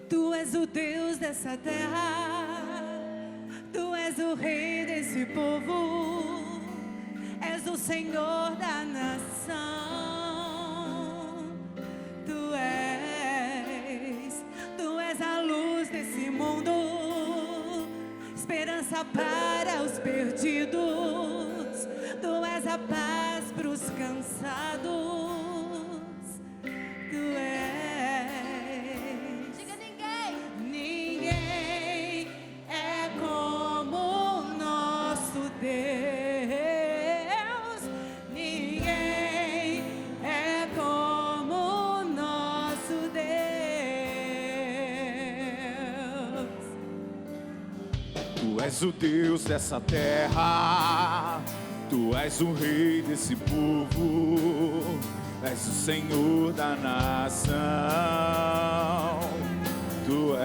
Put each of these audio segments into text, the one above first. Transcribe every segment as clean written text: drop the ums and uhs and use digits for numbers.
Tu és o Deus dessa terra, Tu és o Rei desse povo, és o Senhor da nação. Tu és a luz desse mundo, esperança para os perdidos. Tu és a paz para os cansados. Tu és. Diga ninguém. Ninguém é como o nosso Deus. Ninguém é como o nosso Deus. Tu és o Deus dessa terra, Tu és o Rei desse povo, és o Senhor da nação. Tu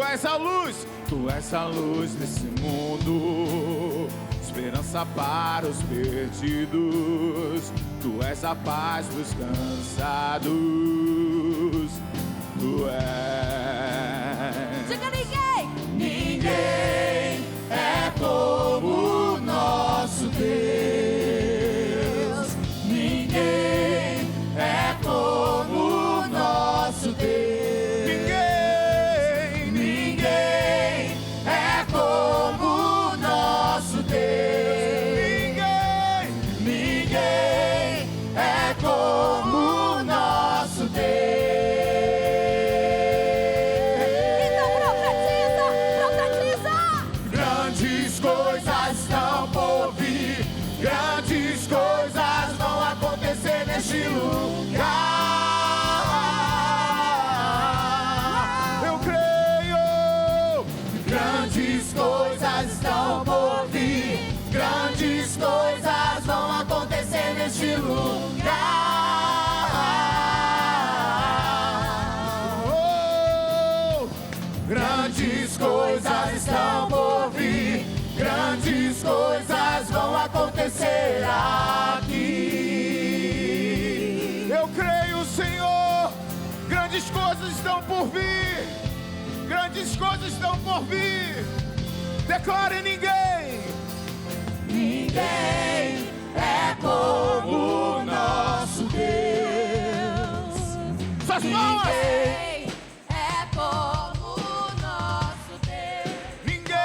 és a luz, Tu és a luz desse mundo, esperança para os perdidos. Tu és a paz dos cansados. Tu és. Diga ninguém. Ninguém é como o nosso Deus. Ninguém é como o nosso Deus. Ninguém é como o nosso Deus. Ninguém é como o nosso Deus. Então profetiza. Grandes coisas estão por vir, grandes coisas vão acontecer neste lugar. Eu creio. Grandes coisas estão por vir, grandes coisas vão acontecer neste lugar. Oh, grandes coisas estão por vir, grandes coisas vão acontecer aqui. Eu creio, Senhor, grandes coisas estão por vir, grandes coisas estão por vir. Declare: ninguém, ninguém é como o nosso Deus. Suas mãos. Ninguém é como o nosso Deus. Ninguém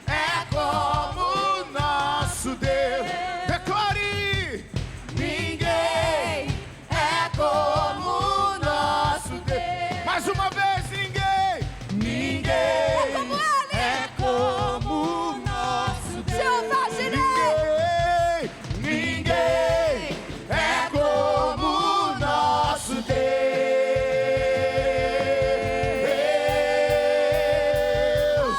é como o nosso Deus. Declare: ninguém é como o nosso Deus. Mais uma vez: ninguém É como Ele. é como o nosso Deus. Jeová Jireh. Ninguém é como o nosso Deus.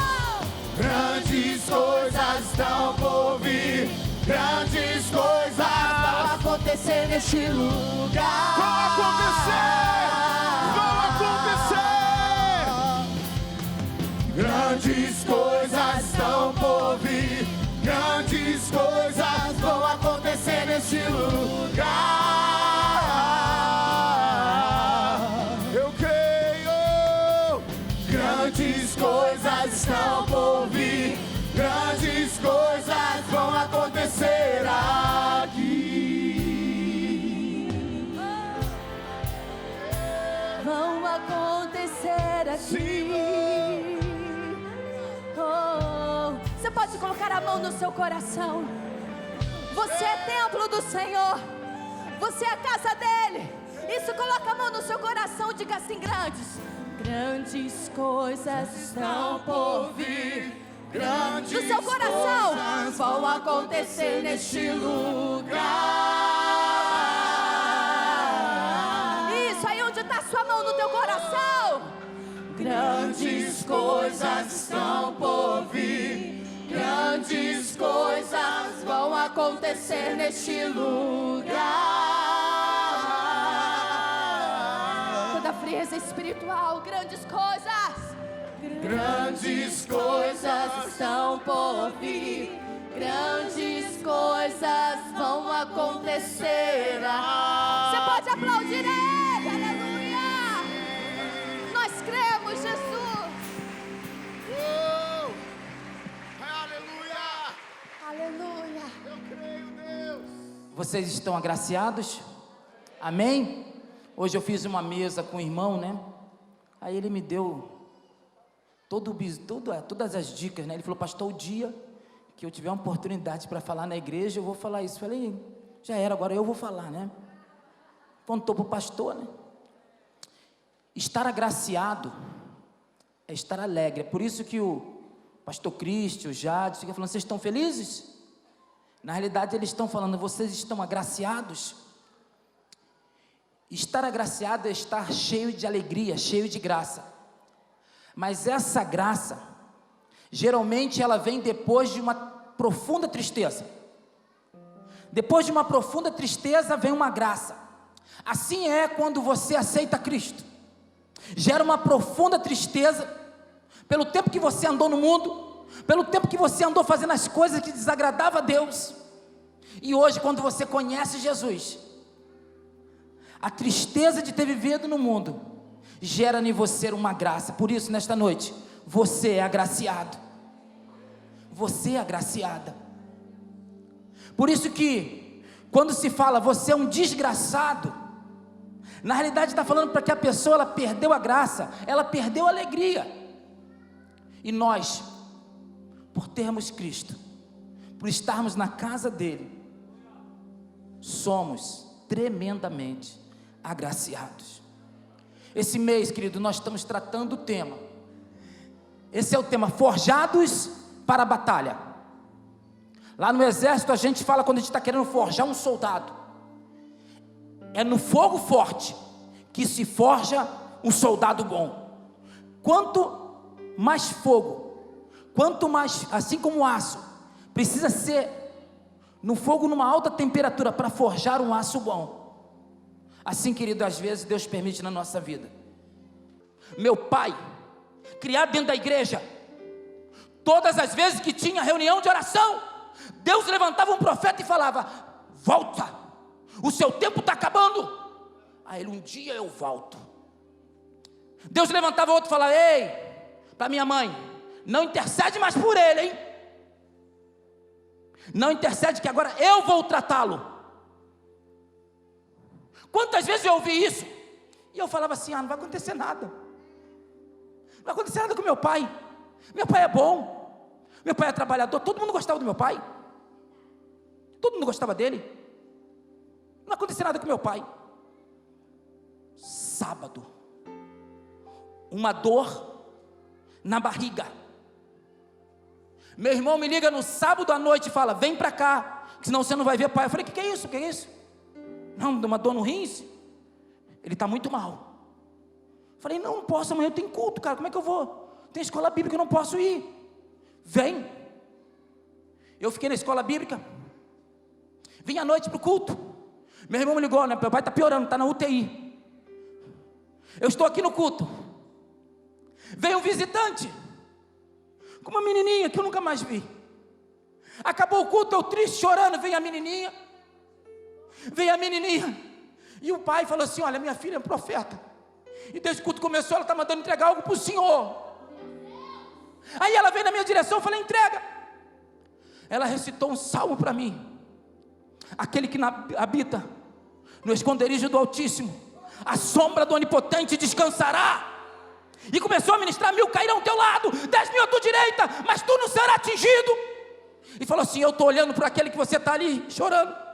Grandes coisas estão por vir, grandes coisas vão acontecer neste lugar. Vão acontecer, vão acontecer. Grandes coisas estão por vir, grandes coisas vão acontecer neste lugar. Eu creio. Grandes coisas estão por vir, grandes coisas vão acontecer aqui. Vão acontecer aqui. Oh, você pode colocar a mão no seu coração. Você é templo do Senhor. Você é a casa dele. Isso, coloca a mão no seu coração e diga assim: grandes coisas estão por vir. Grandes No seu coração coisas vão acontecer neste lugar. Isso, aí onde está sua mão no teu coração. Grandes coisas estão por vir, grandes coisas vão acontecer neste lugar. Toda frieza espiritual, grandes coisas. Grandes coisas estão por vir. Grandes coisas vão acontecer. Você pode aplaudir ele, aleluia. Vocês estão agraciados? Amém? Hoje eu fiz uma mesa com o irmão, né? Aí ele me deu todas as dicas, né? Ele falou: pastor, o dia que eu tiver uma oportunidade para falar na igreja, eu vou falar isso. Eu falei: já era, agora eu vou falar, né? Contou para o pastor, né? Estar agraciado é estar alegre. É por isso que o pastor Cristo, o Jade, fica falando: vocês estão felizes? Na realidade eles estão falando: vocês estão agraciados? Estar agraciado é estar cheio de alegria, cheio de graça. Mas essa graça, geralmente ela vem depois de uma profunda tristeza. Depois de uma profunda tristeza vem uma graça. Assim é quando você aceita Cristo. Gera uma profunda tristeza, pelo tempo que você andou no mundo, pelo tempo que você andou fazendo as coisas que desagradavam a Deus. E hoje, quando você conhece Jesus, a tristeza de ter vivido no mundo gera em você uma graça. Por isso, nesta noite, você é agraciado. Você é agraciada. Por isso que, quando se fala você é um desgraçado, na realidade está falando para que a pessoa ela perdeu a graça, ela perdeu a alegria. E nós, por termos Cristo, por estarmos na casa dele, somos tremendamente agraciados. Esse mês, querido, nós estamos tratando o tema. Esse é o tema: forjados para a batalha. Lá no exército a gente fala, quando a gente está querendo forjar um soldado, é no fogo forte que se forja um soldado bom. Quanto mais fogo, quanto mais, assim como o aço, precisa ser no fogo numa alta temperatura para forjar um aço bom. Assim, querido, às vezes Deus permite na nossa vida. Meu pai, criado dentro da igreja, todas as vezes que tinha reunião de oração, Deus levantava um profeta e falava: volta, o seu tempo está acabando. Aí ele: um dia eu volto. Deus levantava outro e falava: ei, para minha mãe, não intercede mais por ele, hein? Não intercede, que agora eu vou tratá-lo. Quantas vezes eu ouvi isso? E eu falava assim: não vai acontecer nada. Não vai acontecer nada com meu pai. Meu pai é bom. Meu pai é trabalhador. Todo mundo gostava do meu pai. Todo mundo gostava dele. Não vai acontecer nada com meu pai. Sábado, uma dor na barriga. Meu irmão me liga no sábado à noite e fala: vem para cá, que senão você não vai ver pai. Eu falei: que é isso? Que é isso? Não, deu uma dor no rins. Ele está muito mal. Eu falei: não posso, amanhã eu tenho culto, cara. Como é que eu vou? Tem escola bíblica, eu não posso ir. Vem. Eu fiquei na escola bíblica. Vim à noite para o culto. Meu irmão me ligou: né? Meu pai está piorando, está na UTI. Eu estou aqui no culto. Veio um visitante com uma menininha que eu nunca mais vi. Acabou o culto, eu triste, chorando. Vem a menininha. E o pai falou assim: olha, minha filha é um profeta, e desde que o culto começou ela está mandando entregar algo para o senhor. Aí ela veio na minha direção, eu falei: entrega. Ela recitou um salmo para mim: aquele que habita no esconderijo do Altíssimo, a sombra do Onipotente descansará. E começou a ministrar: 1000 cairão ao teu lado, 10.000 à tua direita, mas tu não serás atingido. E falou assim: eu estou olhando para aquele que você está ali chorando.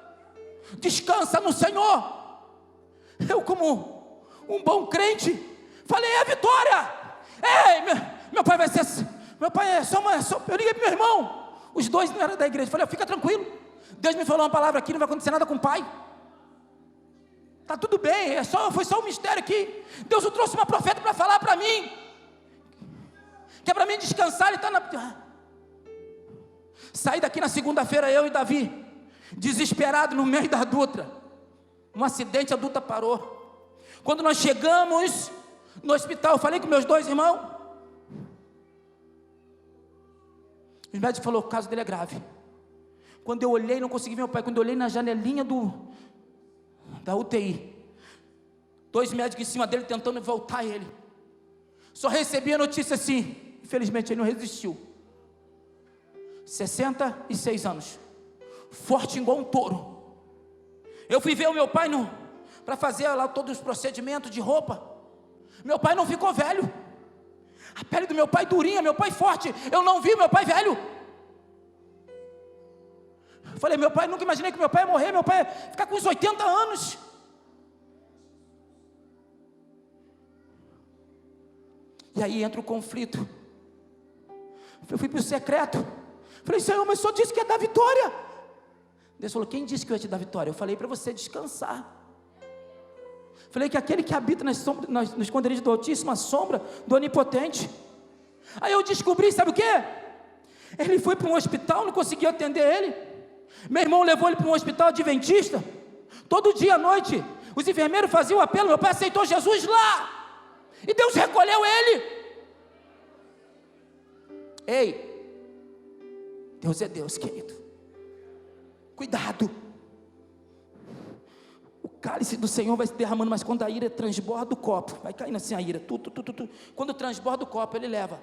Descansa no Senhor. Eu, como um bom crente, falei: é a vitória. Ei, meu pai vai ser, meu pai é só eu liguei para meu irmão, os dois não eram da igreja. Falei: fica tranquilo, Deus me falou uma palavra aqui, não vai acontecer nada com o pai. Está tudo bem, foi só um mistério aqui. Deus trouxe uma profeta para falar para mim, que é para mim descansar. Ele está na... Saí daqui na segunda-feira, eu e Davi, desesperado no meio da Dutra. Um acidente, a Dutra parou. Quando nós chegamos no hospital, eu falei com meus dois irmãos. O médico falou: o caso dele é grave. Quando eu olhei, não consegui ver meu pai. Quando eu olhei na janelinha da UTI, 2 médicos em cima dele tentando voltar ele. Só recebi a notícia assim: infelizmente ele não resistiu. 66 anos, forte igual um touro, Eu fui ver o meu pai para fazer lá todos os procedimentos de roupa. Meu pai não ficou velho. A pele do meu pai durinha, meu pai forte. Eu não vi meu pai velho. Eu falei, meu pai, nunca imaginei que meu pai ia morrer. Meu pai ia ficar com uns 80 anos. E aí entra o conflito. Eu fui para o secreto. Falei, Senhor, mas o Senhor disse que ia dar vitória. Deus falou, quem disse que eu ia te dar vitória? Eu falei para você descansar. Falei que aquele que habita no esconderijo do Altíssimo, a sombra do Onipotente. Aí eu descobri, sabe o que? Ele foi para um hospital, não conseguia atender ele. Meu irmão levou ele para um hospital adventista. Todo dia à noite, os enfermeiros faziam o apelo. Meu pai aceitou Jesus lá. E Deus recolheu ele. Ei, Deus é Deus, querido. Cuidado. O cálice do Senhor vai se derramando, mas quando a ira transborda o copo, vai caindo assim a ira, quando transborda o copo, ele leva.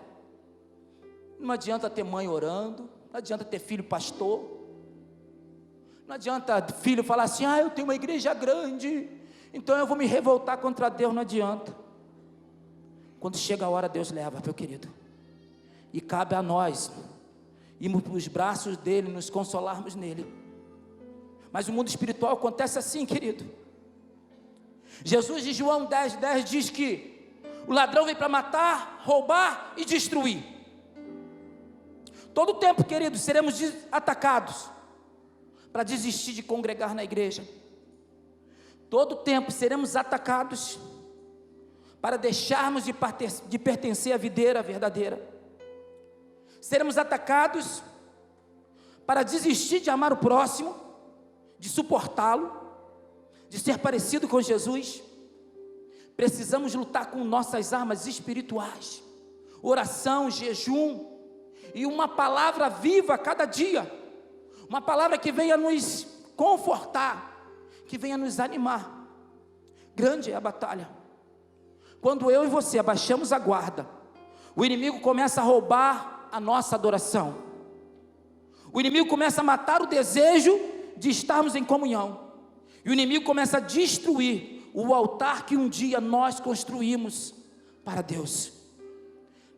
Não adianta ter mãe orando, não adianta ter filho pastor, não adianta filho falar assim, eu tenho uma igreja grande, então eu vou me revoltar contra Deus, não adianta. Quando chega a hora, Deus leva, meu querido, e cabe a nós, irmos para os braços dele, nos consolarmos nele. Mas o mundo espiritual acontece assim, querido. Jesus de João 10:10 diz que o ladrão vem para matar, roubar e destruir. Todo tempo, querido, seremos atacados para desistir de congregar na igreja. Todo tempo seremos atacados para deixarmos de pertencer à videira verdadeira. Seremos atacados para desistir de amar o próximo, de suportá-lo, de ser parecido com Jesus. Precisamos lutar com nossas armas espirituais, oração, jejum, e uma palavra viva a cada dia, uma palavra que venha nos confortar, que venha nos animar. Grande é a batalha. Quando eu e você abaixamos a guarda, o inimigo começa a roubar a nossa adoração, o inimigo começa a matar o desejo de estarmos em comunhão, e o inimigo começa a destruir o altar que um dia nós construímos para Deus.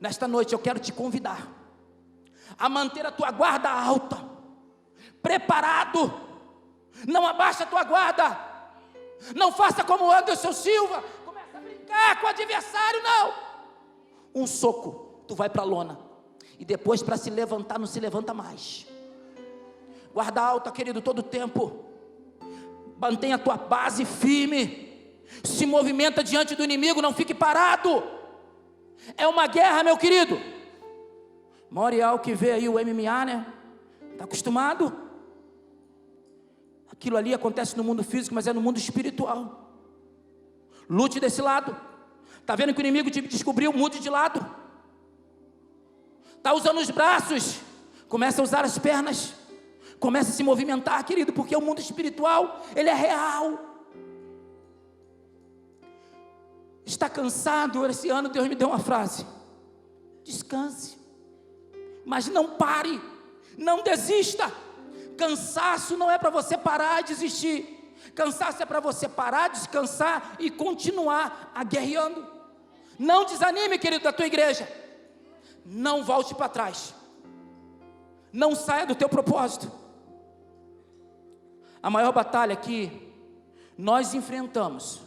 Nesta noite eu quero te convidar a manter a tua guarda alta, preparado. Não abaixa a tua guarda, não faça como o Anderson Silva, começa a brincar com o adversário, não. Um soco, tu vai para a lona, e depois para se levantar, não se levanta mais. Guarda alta, querido, todo o tempo. Mantenha a tua base firme. Se movimenta diante do inimigo, não fique parado. É uma guerra, meu querido. Morial que vê aí o MMA, né? Está acostumado? Aquilo ali acontece no mundo físico, mas é no mundo espiritual. Lute desse lado. Está vendo que o inimigo te descobriu? Mude de lado. Está usando os braços, começa a usar as pernas. Começa a se movimentar, querido, porque o mundo espiritual, ele é real. Está cansado? Esse ano Deus me deu uma frase: descanse, mas não pare, não desista. Cansaço não é para você parar e desistir. Cansaço é para você parar, descansar e continuar aguerreando. Não desanime, querido, da tua igreja. Não volte para trás. Não saia do teu propósito. A maior batalha que nós enfrentamos,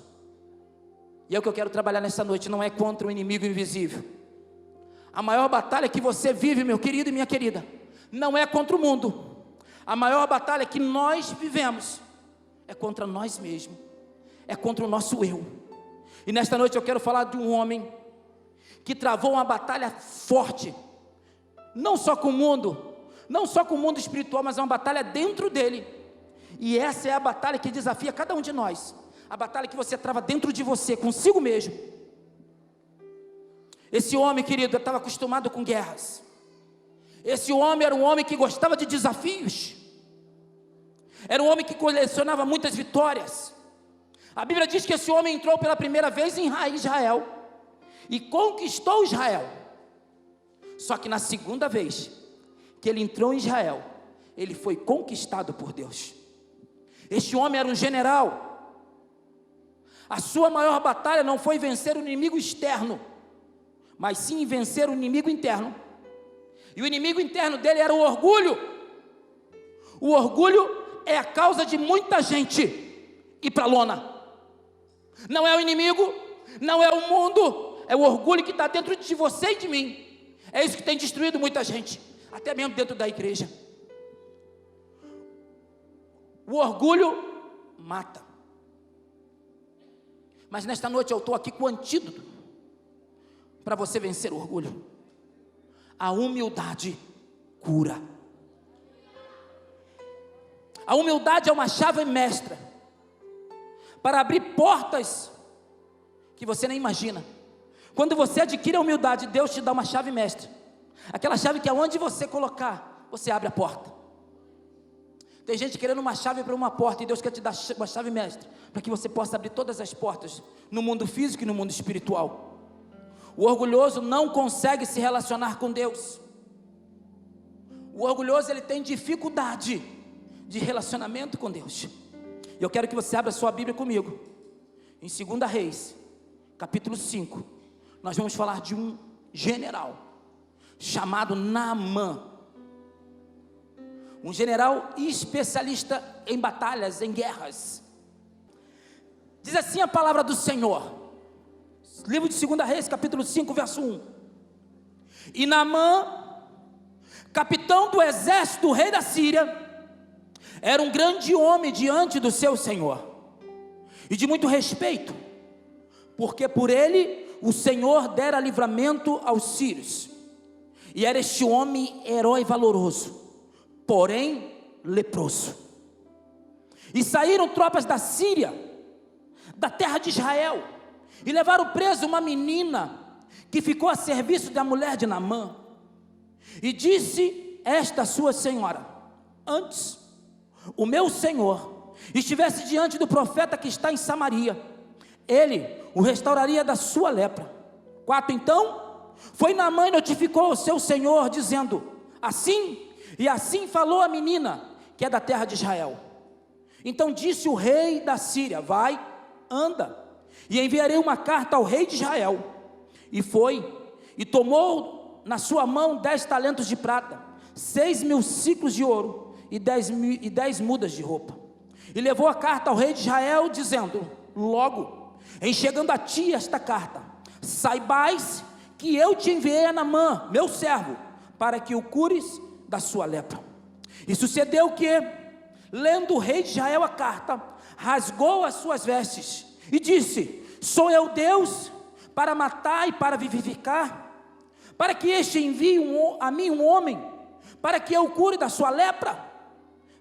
e é o que eu quero trabalhar nessa noite, não é contra o inimigo invisível. A maior batalha que você vive, meu querido e minha querida, não é contra o mundo. A maior batalha que nós vivemos é contra nós mesmos, é contra o nosso eu. E nesta noite eu quero falar de um homem que travou uma batalha forte, não só com o mundo, não só com o mundo espiritual, mas é uma batalha dentro dele. E essa é a batalha que desafia cada um de nós. A batalha que você trava dentro de você, consigo mesmo. Esse homem, querido, estava acostumado com guerras. Esse homem era um homem que gostava de desafios. Era um homem que colecionava muitas vitórias. A Bíblia diz que esse homem entrou pela primeira vez em Israel e conquistou Israel. Só que na segunda vez que ele entrou em Israel, ele foi conquistado por Deus. Este homem era um general. A sua maior batalha não foi vencer o inimigo externo, mas sim vencer o inimigo interno. E o inimigo interno dele era o orgulho. O orgulho é a causa de muita gente ir para a lona. Não é o inimigo, não é o mundo, é o orgulho que está dentro de você e de mim. É isso que tem destruído muita gente, até mesmo dentro da igreja. O orgulho mata. Mas nesta noite eu estou aqui com o antídoto para você vencer o orgulho. A humildade cura. A humildade é uma chave mestra para abrir portas que você nem imagina. Quando você adquire a humildade, Deus te dá uma chave mestra. Aquela chave que aonde você colocar, você abre a porta. Tem gente querendo uma chave para uma porta, e Deus quer te dar uma chave mestra, para que você possa abrir todas as portas, no mundo físico e no mundo espiritual. O orgulhoso não consegue se relacionar com Deus. O orgulhoso, ele tem dificuldade de relacionamento com Deus. E eu quero que você abra sua Bíblia comigo, em 2 Reis, capítulo 5, nós vamos falar de um general, chamado Naamã, um general especialista em batalhas, em guerras. Diz assim a palavra do Senhor, livro de 2 Reis, capítulo 5, verso 1. E Naamã, capitão do exército do rei da Síria, era um grande homem diante do seu Senhor, e de muito respeito, porque por ele o Senhor dera livramento aos sírios. E era este homem herói valoroso, porém leproso. E saíram tropas da Síria, da terra de Israel, e levaram preso uma menina que ficou a serviço da mulher de Naamã. E disse esta sua senhora: antes o meu senhor estivesse diante do profeta que está em Samaria, ele o restauraria da sua lepra. 4. Então foi Naamã e notificou ao seu senhor, dizendo: assim e assim falou a menina, que é da terra de Israel. Então disse o rei da Síria: vai, anda, e enviarei uma carta ao rei de Israel. E foi, e tomou na sua mão 10 talentos de prata, 6.000 ciclos de ouro, e 10 mudas de roupa. E levou a carta ao rei de Israel, dizendo: logo, em chegando a ti esta carta, saibais que eu te enviei a Naamã, meu servo, para que o cures da sua lepra. E sucedeu que, lendo o rei de Israel a carta, rasgou as suas vestes e disse: sou eu Deus para matar e para vivificar? Para que este envie a mim um homem, para que eu o cure da sua lepra?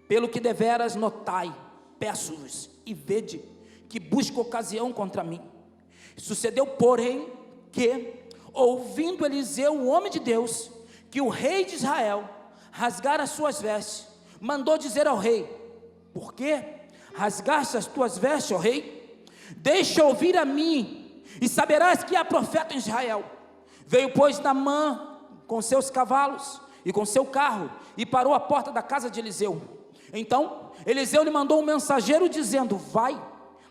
Pelo que deveras notai, peço-vos e vede que busca ocasião contra mim. Sucedeu, porém, que, ouvindo Eliseu, o homem de Deus, que o rei de Israel rasgara as suas vestes, mandou dizer ao rei: por que rasgaste as tuas vestes, ó rei? Deixa ouvir a mim, e saberás que há profeta em Israel. Veio, pois, Naamã com seus cavalos e com seu carro, e parou à porta da casa de Eliseu. Então Eliseu lhe mandou um mensageiro, dizendo: vai,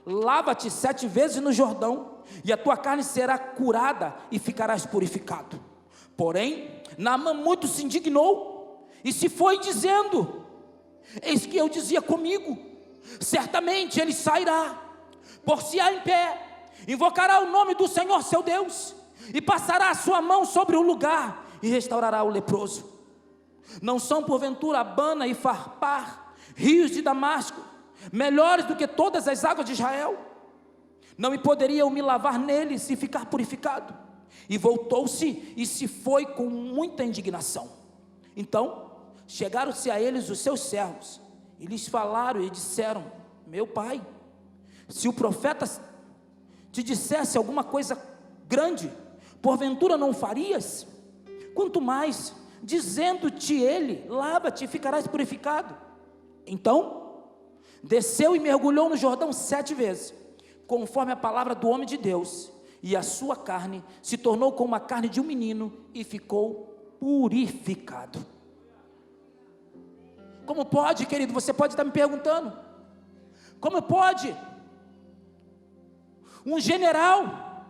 lava-te 7 vezes no Jordão, e a tua carne será curada, e ficarás purificado. Porém Naamã muito se indignou, e se foi dizendo: eis que eu dizia comigo, certamente ele sairá, por-se-á em pé, invocará o nome do Senhor seu Deus, e passará a sua mão sobre o lugar, e restaurará o leproso. Não são porventura Abana e Farpar, rios de Damasco, melhores do que todas as águas de Israel? Não me poderia eu me lavar neles e ficar purificado? E voltou-se e se foi com muita indignação. Então chegaram-se a eles os seus servos, e lhes falaram e disseram: meu pai, se o profeta te dissesse alguma coisa grande, porventura não farias? Quanto mais, dizendo-te ele: lava-te e ficarás purificado. Então desceu e mergulhou no Jordão 7 vezes, conforme a palavra do homem de Deus, e a sua carne se tornou como a carne de um menino, e ficou purificado. Como pode, querido? Você pode estar me perguntando. Como pode? Um general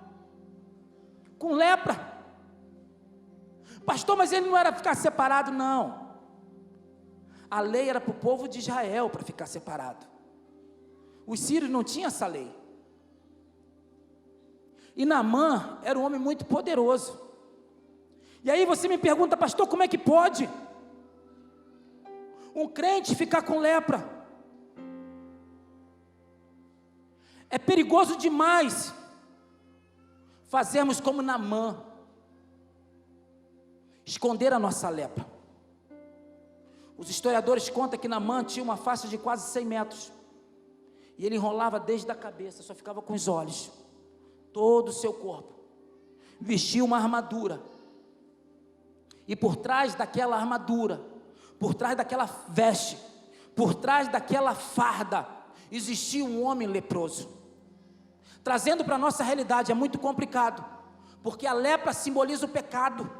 com lepra. Pastor, mas ele não era ficar separado, não. A lei era para o povo de Israel para ficar separado. Os sírios não tinham essa lei. E Naamã era um homem muito poderoso. E aí você me pergunta, pastor, como é que pode um crente ficar com lepra? É perigoso demais fazermos como Naamã, esconder a nossa lepra. Os historiadores contam que Naamã tinha uma faixa de quase 100 metros, e ele enrolava desde a cabeça, só ficava com os olhos, todo o seu corpo, vestia uma armadura, e por trás daquela armadura, por trás daquela veste, por trás daquela farda, existia um homem leproso. Trazendo para a nossa realidade, é muito complicado, porque a lepra simboliza o pecado.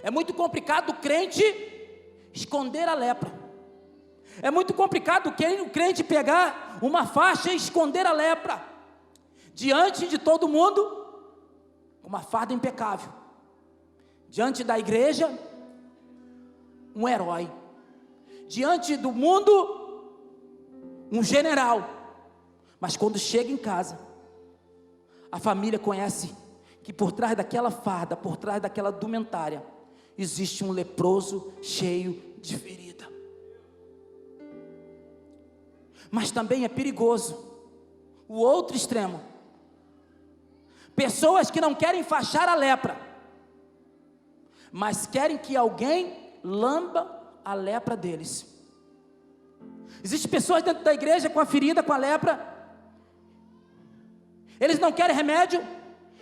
É muito complicado o crente esconder a lepra. É muito complicado o crente pegar uma faixa e esconder a lepra diante de todo mundo, uma farda impecável, diante da igreja, um herói, diante do mundo, um general. Mas quando chega em casa, a família conhece que por trás daquela farda, por trás daquela indumentária, existe um leproso cheio de ferida. Mas também é perigoso o outro extremo. Pessoas que não querem fachar a lepra, mas querem que alguém lamba a lepra deles. Existem pessoas dentro da igreja com a ferida, com a lepra. Eles não querem remédio,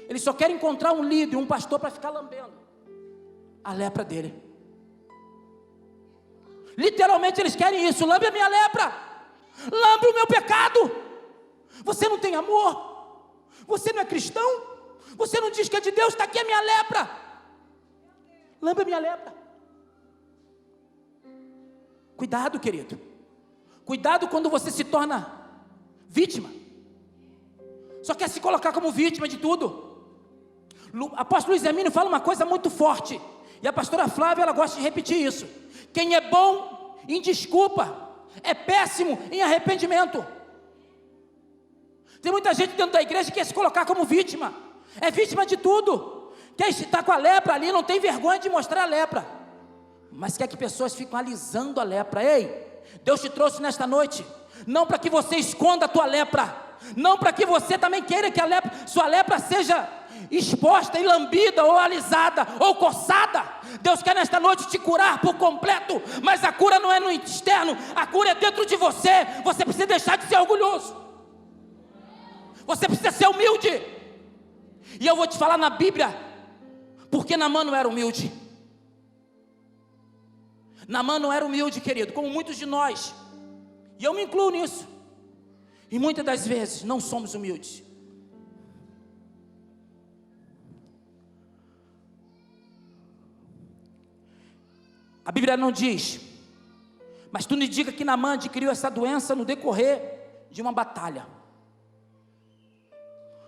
eles só querem encontrar um líder, um pastor para ficar lambendo a lepra dele. Literalmente eles querem isso. Lambe a minha lepra, lambe o meu pecado. Você não tem amor, você não é cristão, você não diz que é de Deus. Está aqui a minha lepra, lambe a minha lepra. Cuidado, querido, cuidado quando você se torna vítima, só quer se colocar como vítima de tudo. Apóstolo Luiz Hermínio fala uma coisa muito forte, e a pastora Flávia, ela gosta de repetir isso: quem é bom em desculpa é péssimo em arrependimento. Tem muita gente dentro da igreja que quer se colocar como vítima, é vítima de tudo, quer estar com a lepra ali, não tem vergonha de mostrar a lepra, mas quer que pessoas fiquem alisando a lepra. Ei, Deus te trouxe nesta noite, não para que você esconda a tua lepra, não para que você também queira que sua lepra seja exposta e lambida, ou alisada, ou coçada. Deus quer nesta noite te curar por completo, mas a cura não é no externo, a cura é dentro de você. Você precisa deixar de ser orgulhoso, você precisa ser humilde. E eu vou te falar na Bíblia, porque Naamã não era humilde. Naamã não era humilde, querido, como muitos de nós, e eu me incluo nisso. E muitas das vezes não somos humildes. A Bíblia não diz, mas tu me diga que Naamã adquiriu essa doença no decorrer de uma batalha,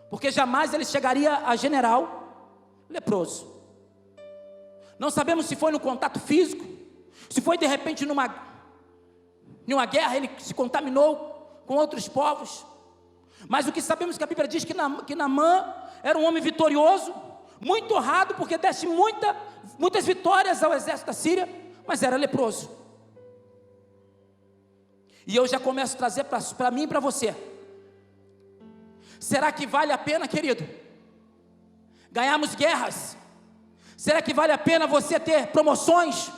porque jamais ele chegaria a general leproso. Não sabemos se foi no contato físico, se foi de repente numa guerra, ele se contaminou com outros povos. Mas o que sabemos é que a Bíblia diz que Naamã era um homem vitorioso, muito honrado, porque desse muitas vitórias ao exército da Síria, mas era leproso. E eu já começo a trazer para mim e para você: será que vale a pena, querido, ganharmos guerras? Será que vale a pena você ter promoções?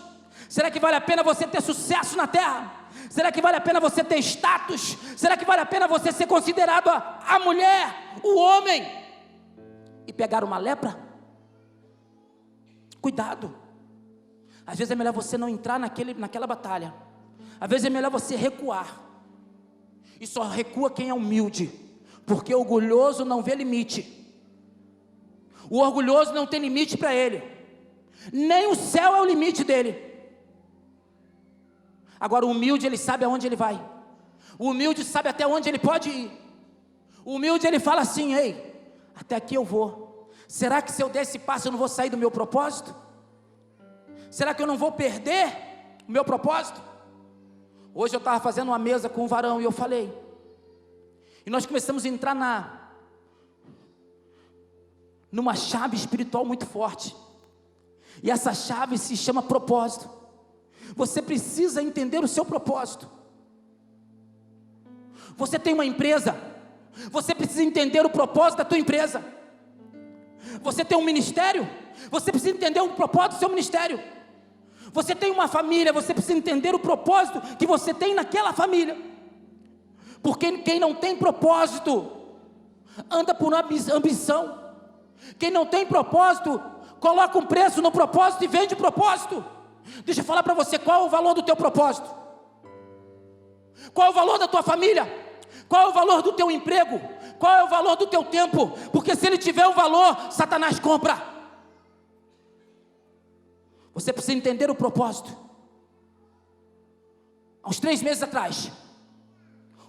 Será que vale a pena você ter sucesso na terra? Será que vale a pena você ter status? Será que vale a pena você ser considerado a mulher, o homem, e pegar uma lepra? Cuidado. Às vezes é melhor você não entrar naquela batalha. Às vezes é melhor você recuar. E só recua quem é humilde, porque o orgulhoso não vê limite. O orgulhoso não tem limite para ele, nem o céu é o limite dele. Agora o humilde, ele sabe aonde ele vai. O humilde sabe até onde ele pode ir. O humilde, ele fala assim: ei, até aqui eu vou. Será que se eu der esse passo eu não vou sair do meu propósito? Será que eu não vou perder o meu propósito? Hoje eu estava fazendo uma mesa com um varão e eu falei, e nós começamos a entrar numa chave espiritual muito forte, e essa chave se chama propósito. Você precisa entender o seu propósito. Você tem uma empresa, você precisa entender o propósito da tua empresa. Você tem um ministério, você precisa entender o propósito do seu ministério. Você tem uma família, você precisa entender o propósito que você tem naquela família. Porque quem não tem propósito anda por ambição. Quem não tem propósito coloca um preço no propósito e vende o propósito. Deixa eu falar para você, qual é o valor do teu propósito? Qual é o valor da tua família? Qual é o valor do teu emprego? Qual é o valor do teu tempo? Porque se ele tiver um valor, Satanás compra. Você precisa entender o propósito. Há uns 3 meses atrás,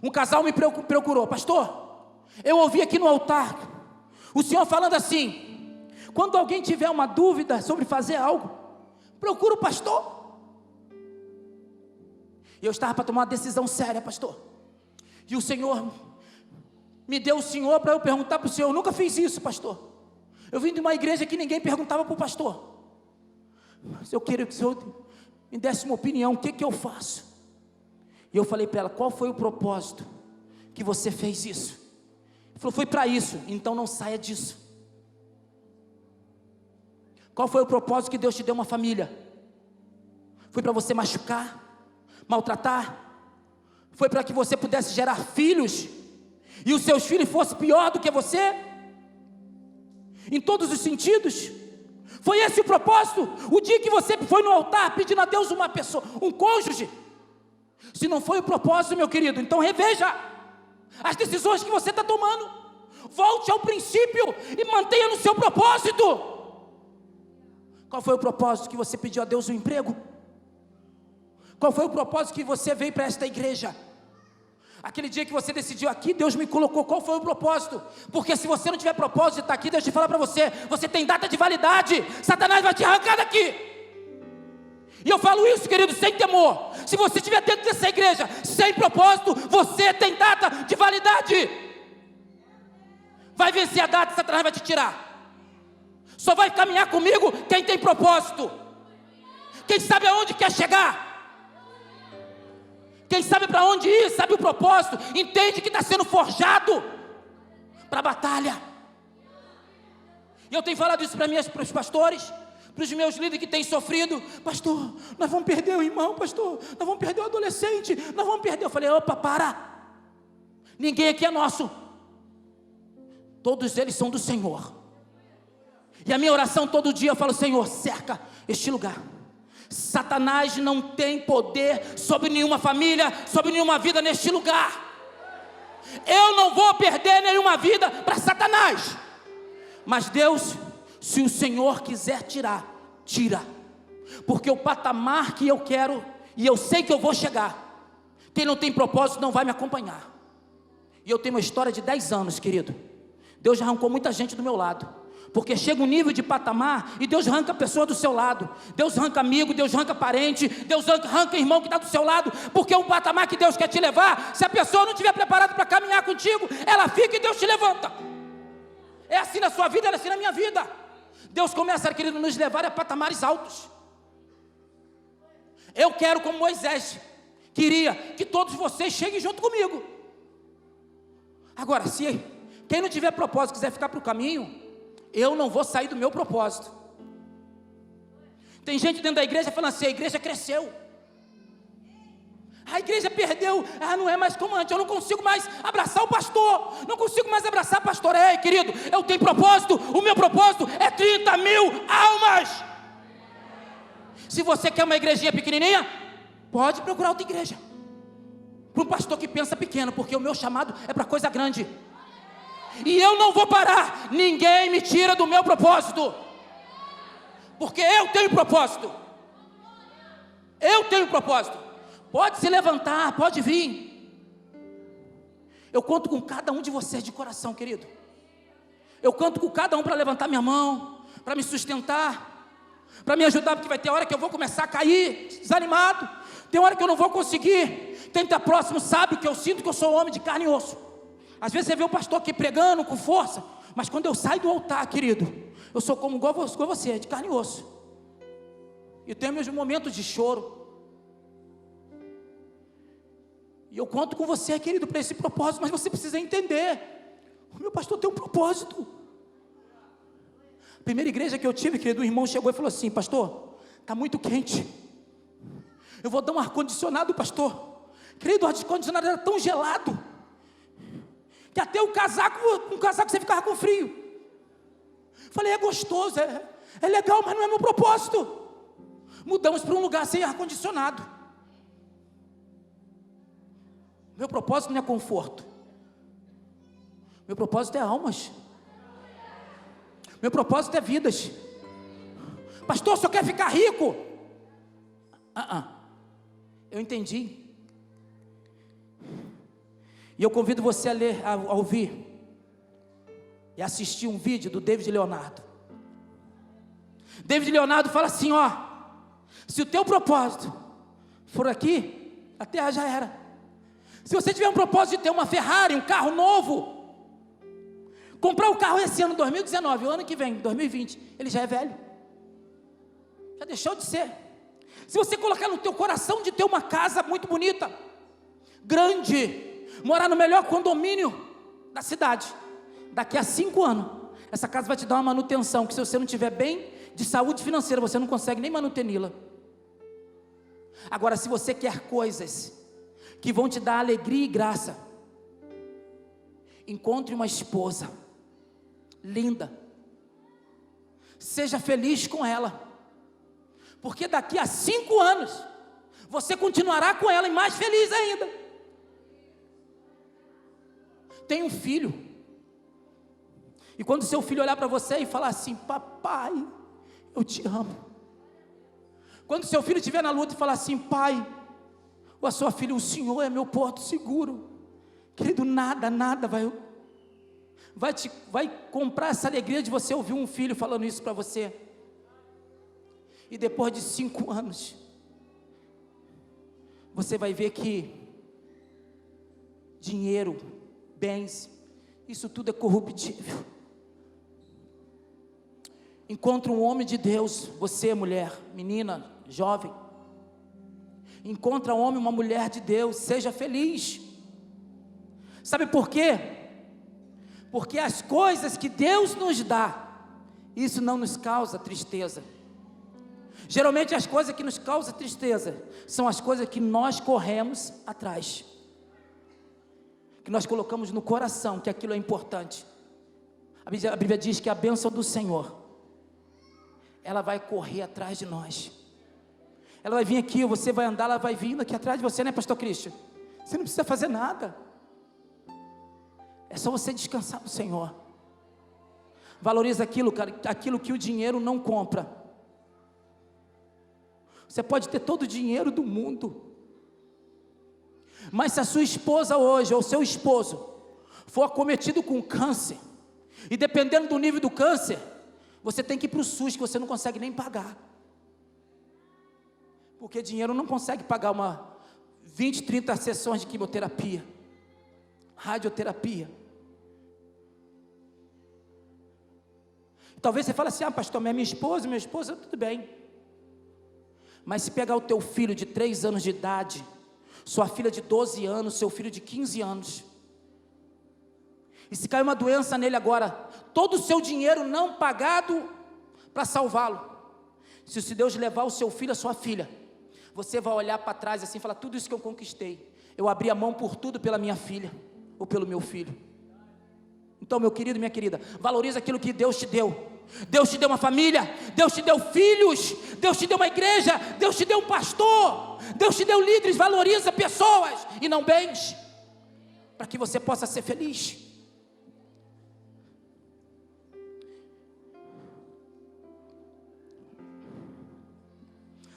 um casal me procurou: pastor, eu ouvi aqui no altar o senhor falando assim: quando alguém tiver uma dúvida sobre fazer algo, procura o pastor. E eu estava para tomar uma decisão séria, pastor, e o senhor me deu o senhor para eu perguntar para o senhor. Eu nunca fiz isso, pastor. Eu vim de uma igreja que ninguém perguntava para o pastor. Mas eu queria que o senhor me desse uma opinião, o que eu faço? E eu falei para ela: qual foi o propósito que você fez isso? Ele falou: foi para isso. Então não saia disso. Qual foi o propósito que Deus te deu uma família? Foi para você machucar, maltratar? Foi para que você pudesse gerar filhos e os seus filhos fossem pior do que você? Em todos os sentidos. Foi esse o propósito? O dia que você foi no altar pedindo a Deus uma pessoa, um cônjuge? Se não foi o propósito, meu querido, então reveja as decisões que você está tomando. Volte ao princípio e mantenha no seu propósito. Qual foi o propósito que você pediu a Deus um emprego? Qual foi o propósito que você veio para esta igreja? Aquele dia que você decidiu: aqui Deus me colocou, qual foi o propósito? Porque se você não tiver propósito de estar aqui, Deus te fala para você: você tem data de validade, Satanás vai te arrancar daqui. E eu falo isso, querido, sem temor. Se você estiver dentro dessa igreja sem propósito, você tem data de validade. Vai vencer a data, Satanás vai te tirar. Só vai caminhar comigo quem tem propósito, quem sabe aonde quer chegar. Quem sabe para onde ir, sabe o propósito, entende que está sendo forjado para a batalha. E eu tenho falado isso para os pastores, para os meus líderes que têm sofrido: pastor, nós vamos perder o irmão, pastor, nós vamos perder o adolescente, nós vamos perder. Eu falei: opa, para, ninguém aqui é nosso, todos eles são do Senhor. E a minha oração todo dia eu falo: Senhor, cerca este lugar. Satanás não tem poder sobre nenhuma família, sobre nenhuma vida neste lugar. Eu não vou perder nenhuma vida para Satanás. Mas Deus, se o Senhor quiser tirar, tira. Porque o patamar que eu quero, e eu sei que eu vou chegar, quem não tem propósito não vai me acompanhar. E eu tenho uma história de 10 anos, querido. Deus já arrancou muita gente do meu lado. Porque chega um nível de patamar e Deus arranca a pessoa do seu lado. Deus arranca amigo, Deus arranca parente, Deus arranca irmão que está do seu lado. Porque o patamar que Deus quer te levar, se a pessoa não estiver preparada para caminhar contigo, ela fica e Deus te levanta. É assim na sua vida, é assim na minha vida. Deus começa, querido, nos levar a patamares altos. Eu quero, como Moisés queria, que todos vocês cheguem junto comigo. Agora, se quem não tiver propósito quiser ficar para o caminho, eu não vou sair do meu propósito. Tem gente dentro da igreja falando assim: a igreja cresceu, a igreja perdeu, não é mais como antes, eu não consigo mais abraçar o pastor, não consigo mais abraçar a pastora. Ei, querido, eu tenho propósito, o meu propósito é 30 mil almas. Se você quer uma igrejinha pequenininha, pode procurar outra igreja, para um pastor que pensa pequeno, porque o meu chamado é para coisa grande. E eu não vou parar, ninguém me tira do meu propósito, porque eu tenho propósito. Eu tenho propósito. Pode se levantar, pode vir, Eu conto com cada um de vocês de coração, querido. Eu conto com cada um para levantar minha mão, para me sustentar, para me ajudar, porque vai ter hora que eu vou começar a cair, desanimado. Tem hora que eu não vou conseguir. Quem está próximo sabe que eu sinto que eu sou homem de carne e osso. Às vezes você vê o pastor aqui pregando com força, mas quando eu saio do altar, querido, eu sou como igual você, de carne e osso. E tenho meus momentos de choro. E eu conto com você, querido, para esse propósito, mas você precisa entender. O meu pastor tem um propósito. A primeira igreja que eu tive, querido, o irmão chegou e falou assim: pastor, está muito quente. Eu vou dar um ar-condicionado, pastor. Querido, o ar-condicionado era tão gelado que até um casaco você ficava com frio. Falei, é gostoso, é legal, mas não é meu propósito. Mudamos para um lugar sem ar-condicionado. Meu propósito não é conforto. Meu propósito é almas. Meu propósito é vidas. Pastor, só quer ficar rico? Eu entendi. E eu convido você a ler, a ouvir e assistir um vídeo do David Leonardo. David Leonardo fala assim, ó: se o teu propósito for aqui, a terra já era. Se você tiver um propósito de ter uma Ferrari, um carro novo, comprar o carro esse ano, 2019, o ano que vem, 2020, ele já é velho, já deixou de ser. Se você colocar no teu coração de ter uma casa muito bonita, grande, morar no melhor condomínio da cidade, daqui a 5 anos, essa casa vai te dar uma manutenção, que se você não tiver bem de saúde financeira, você não consegue nem manutê-la. Agora, se você quer coisas que vão te dar alegria e graça, encontre uma esposa linda, seja feliz com ela, porque daqui a 5 anos, você continuará com ela e mais feliz ainda. Tem um filho, e quando seu filho olhar para você e falar assim: papai, eu te amo. Quando seu filho estiver na luta e falar assim: pai, ou a sua filha, o Senhor é meu porto seguro, querido, nada vai comprar essa alegria de você ouvir um filho falando isso para você. E depois de 5 anos, você vai ver que dinheiro, bens, isso tudo é corruptível. Encontre um homem de Deus, você mulher, menina, jovem, encontra um homem, uma mulher de Deus, seja feliz. Sabe por quê? Porque as coisas que Deus nos dá, isso não nos causa tristeza. Geralmente as coisas que nos causam tristeza são as coisas que nós corremos atrás, que nós colocamos no coração que aquilo é importante. A Bíblia diz que a bênção do Senhor, ela vai correr atrás de nós. Ela vai vir aqui, você vai andar, ela vai vindo aqui atrás de você, né, pastor Cristian? Você não precisa fazer nada. É só você descansar no Senhor. Valoriza aquilo, cara, aquilo que o dinheiro não compra. Você pode ter todo o dinheiro do mundo, mas se a sua esposa hoje, ou seu esposo, for acometido com câncer, e dependendo do nível do câncer, você tem que ir para o SUS, que você não consegue nem pagar. Porque dinheiro não consegue pagar 20, 30 sessões de quimioterapia, radioterapia. Talvez você fale assim: pastor, minha esposa, tudo bem. Mas se pegar o teu filho de 3 anos de idade, sua filha de 12 anos, seu filho de 15 anos, e se cair uma doença nele agora, todo o seu dinheiro não pagado para salvá-lo, se Deus levar o seu filho, a sua filha, você vai olhar para trás assim e falar: tudo isso que eu conquistei, eu abri a mão por tudo pela minha filha, ou pelo meu filho. Então, meu querido, minha querida, valoriza aquilo que Deus te deu. Deus te deu uma família, Deus te deu filhos, Deus te deu uma igreja, Deus te deu um pastor, Deus te deu líderes. Valoriza pessoas e não bens, para que você possa ser feliz.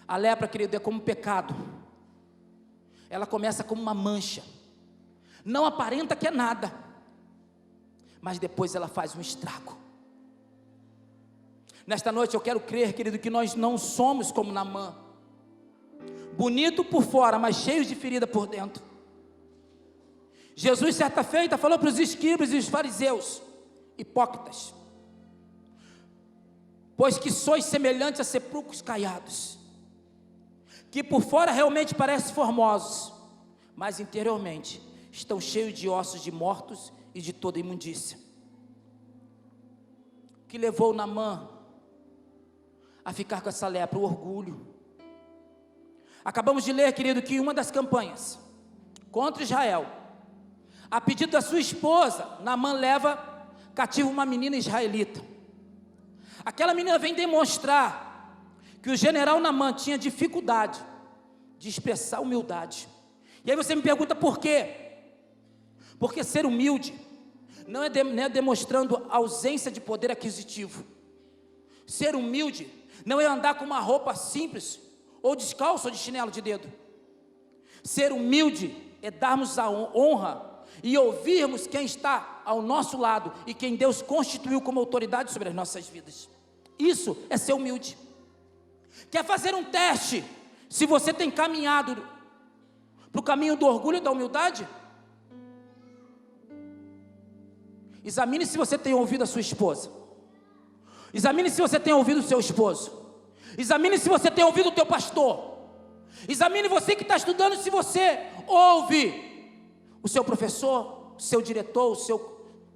A lepra, querido, é como um pecado. Ela começa como uma mancha, não aparenta que é nada, mas depois ela faz um estrago. Nesta noite eu quero crer, querido, que nós não somos como Naamã, bonito por fora, mas cheio de ferida por dentro. Jesus, certa feita, falou para os escribas e os fariseus: hipócritas, pois que sois semelhantes a sepulcros caiados, que por fora realmente parecem formosos, mas interiormente estão cheios de ossos de mortos e de toda imundícia. O que levou Naamã a ficar com essa lepra? O orgulho. Acabamos de ler, querido, que uma das campanhas contra Israel, a pedido da sua esposa, Naamã leva cativo uma menina israelita. Aquela menina vem demonstrar que o general Naamã tinha dificuldade de expressar humildade. E aí você me pergunta por quê? Porque ser humilde não é demonstrando ausência de poder aquisitivo. Ser humilde não é andar com uma roupa simples, ou descalço, ou de chinelo de dedo. Ser humilde é darmos a honra e ouvirmos quem está ao nosso lado e quem Deus constituiu como autoridade sobre as nossas vidas. Isso é ser humilde. Quer fazer um teste se você tem caminhado para o caminho do orgulho e da humildade? Examine se você tem ouvido a sua esposa. Examine se você tem ouvido o seu esposo. Examine se você tem ouvido o teu pastor. Examine você que está estudando, se você ouve o seu professor, o seu diretor, o seu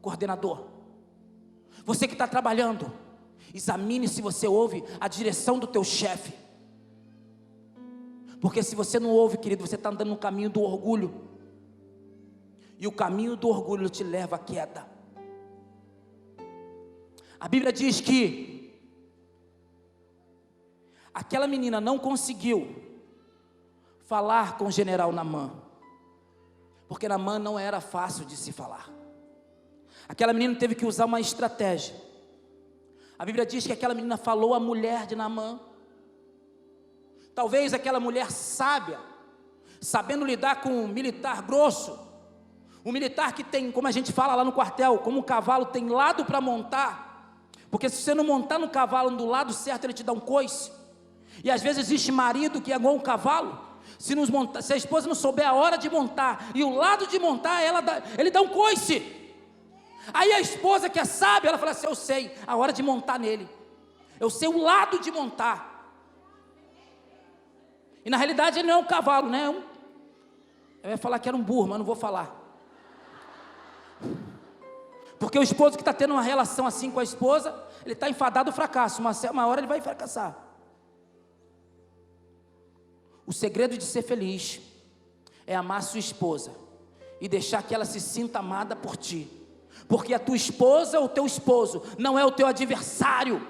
coordenador. Você que está trabalhando, examine se você ouve a direção do teu chefe. Porque se você não ouve, querido, você está andando no caminho do orgulho. E o caminho do orgulho te leva à queda. A Bíblia diz que aquela menina não conseguiu falar com o general Naamã, porque Naamã não era fácil de se falar. Aquela menina teve que usar uma estratégia. A Bíblia diz que aquela menina falou à mulher de Naamã. Talvez aquela mulher sábia, sabendo lidar com um militar grosso, um militar que tem, como a gente fala lá no quartel, como um cavalo tem lado para montar, porque se você não montar no cavalo do lado certo, ele te dá um coice. E às vezes existe marido que é igual um cavalo. Se a esposa não souber a hora de montar e o lado de montar, ele dá um coice. Aí a esposa que é sábia, ela fala assim: eu sei a hora de montar nele, eu sei o lado de montar. E na realidade ele não é um cavalo, né? Eu ia falar que era um burro, mas não vou falar. Porque o esposo que está tendo uma relação assim com a esposa, ele está enfadado ao fracasso, uma hora ele vai fracassar. O segredo de ser feliz é amar sua esposa e deixar que ela se sinta amada por ti. Porque a tua esposa ou o teu esposo não é o teu adversário.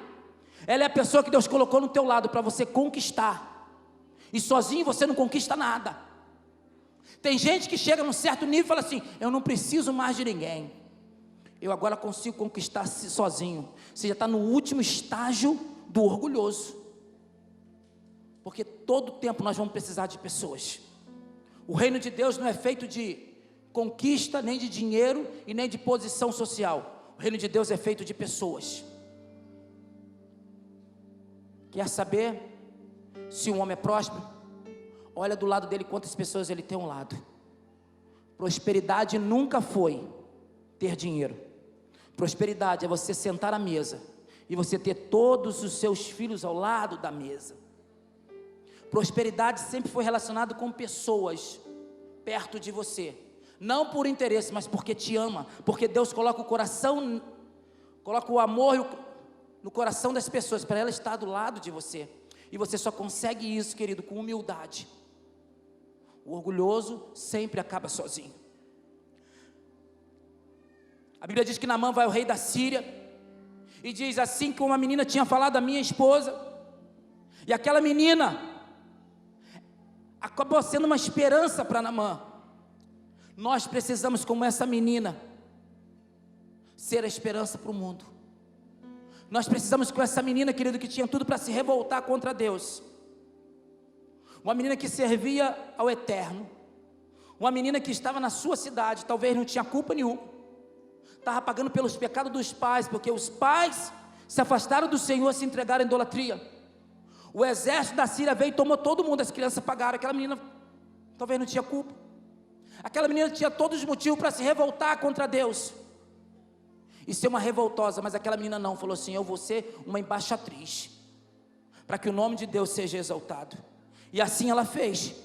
Ela é a pessoa que Deus colocou no teu lado para você conquistar. E sozinho você não conquista nada. Tem gente que chega num certo nível e fala assim: eu não preciso mais de ninguém, eu agora consigo conquistar sozinho. Você já está no último estágio do orgulhoso. Porque todo tempo nós vamos precisar de pessoas. O reino de Deus não é feito de conquista, nem de dinheiro e nem de posição social. O reino de Deus é feito de pessoas. Quer saber se um homem é próspero? Olha do lado dele quantas pessoas ele tem ao lado. Prosperidade nunca foi ter dinheiro. Prosperidade é você sentar à mesa e você ter todos os seus filhos ao lado da mesa. Prosperidade sempre foi relacionado com pessoas perto de você, não por interesse, mas porque te ama, porque Deus coloca o coração, coloca o amor no coração das pessoas, para ela estar do lado de você, e você só consegue isso, querido, com humildade. O orgulhoso sempre acaba sozinho. A Bíblia diz que Naamã vai ao rei da Síria, e diz assim: que uma menina tinha falado à minha esposa, e aquela menina acabou sendo uma esperança para Naamã. Nós precisamos, como essa menina, ser a esperança para o mundo. Nós precisamos, com essa menina, querido, que tinha tudo para se revoltar contra Deus, uma menina que servia ao Eterno, Uma menina que estava na sua cidade, talvez não tinha culpa nenhuma, estava pagando pelos pecados dos pais, porque os pais se afastaram do Senhor, se entregaram à idolatria. O exército da Síria veio e tomou todo mundo, as crianças pagaram. Aquela menina talvez não tinha culpa. Aquela menina tinha todos os motivos para se revoltar contra Deus e ser uma revoltosa, mas aquela menina não, falou assim: eu vou ser uma embaixatriz, para que o nome de Deus seja exaltado. E assim ela fez.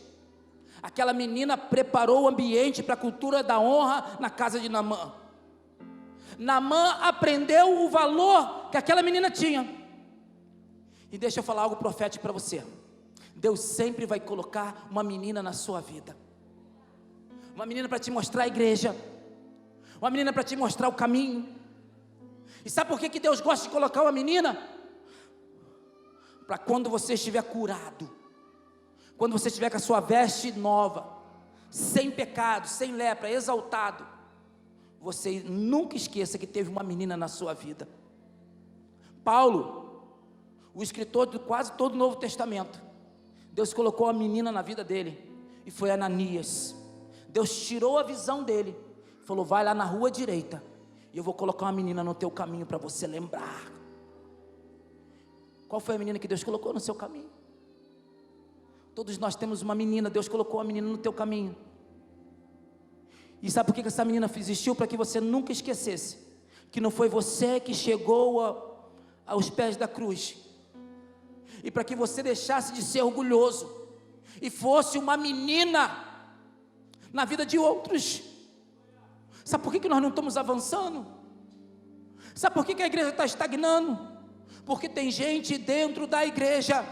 Aquela menina preparou o ambiente para a cultura da honra na casa de Naamã. Naamã aprendeu o valor que aquela menina tinha. E deixa eu falar algo profético para você. Deus sempre vai colocar uma menina na sua vida. Uma menina para te mostrar a igreja. Uma menina para te mostrar o caminho. E sabe por que Deus gosta de colocar uma menina? Para quando você estiver curado, quando você estiver com a sua veste nova, sem pecado, sem lepra, exaltado, você nunca esqueça que teve uma menina na sua vida. Paulo, o escritor de quase todo o Novo Testamento, Deus colocou uma menina na vida dele, e foi Ananias. Deus tirou a visão dele, falou: vai lá na rua direita, e eu vou colocar uma menina no teu caminho para você lembrar. Qual foi a menina que Deus colocou no seu caminho? Todos nós temos uma menina, Deus colocou uma menina no teu caminho. E sabe por que essa menina existiu? Para que você nunca esquecesse que não foi você que chegou aos pés da cruz, e para que você deixasse de ser orgulhoso e fosse uma menina na vida de outros. Sabe por que nós não estamos avançando? Sabe por que a igreja está estagnando? Porque tem gente dentro da igreja